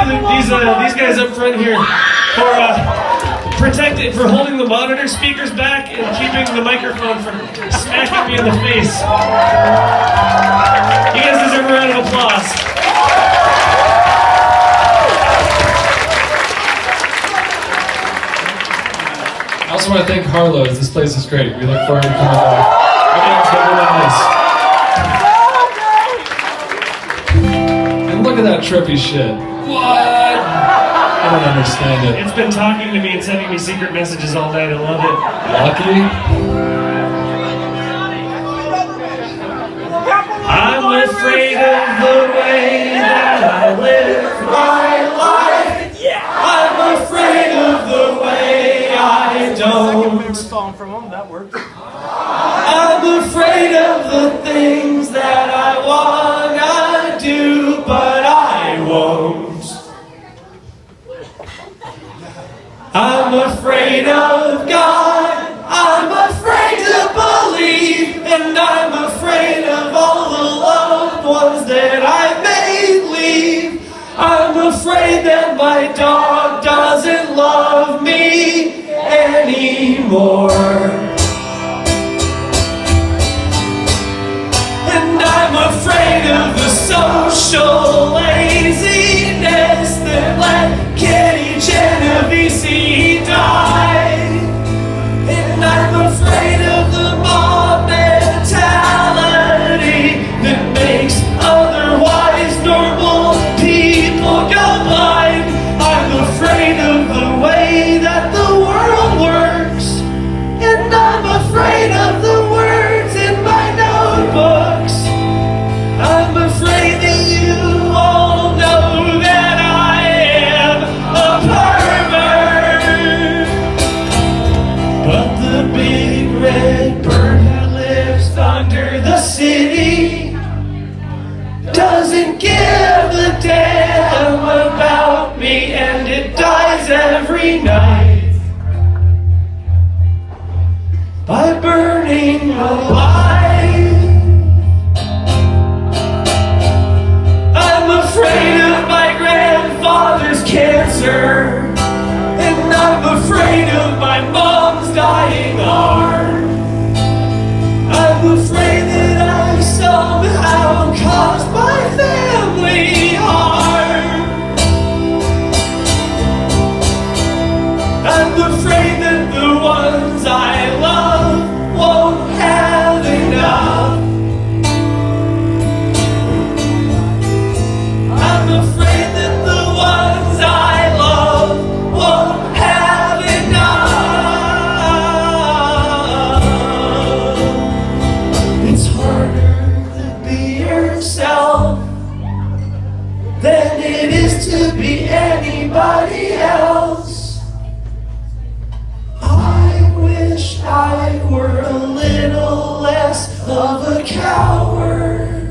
these guys up front here for holding the monitor speakers back and keeping the microphone from smacking me in the face. You guys deserve a round of applause. I also want to thank Harlow's. This place is great. We look forward to coming back. And look at that trippy shit. What? I don't understand it. It's been talking to me and sending me secret messages all night. I love it. Lucky? I'm afraid of the way that I live my life. I'm afraid of the way I don't. Song from them, that works. I'm afraid of the things that I wanna do, but I won't. I'm afraid of God, I'm afraid to believe, and I'm afraid of all the loved ones that I may leave. I'm afraid that my dog doesn't love me anymore. And I'm afraid of the social laziness that let Kenny Genovese die. And I'm afraid of the mob mentality that makes otherwise normal people go blind. I'm afraid of the way that the world works. And I'm afraid of the words in my notebooks. I'm afraid that you all know that I am a pervert. But the big red bird that lives under the city doesn't give a damn about me, and it dies every night by burning alive. I'm afraid of my grandfather's cancer, and I'm afraid of my mom's dying arm. I'm afraid that I somehow caused my family harm. I'm afraid that the ones I love won't have enough. I'm afraid that the ones I love won't have enough. It's harder to be yourself than it is to be anybody else. I wish I were a little less of a coward.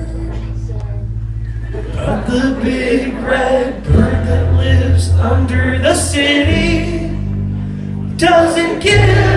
But the big red bird that lives under the city doesn't give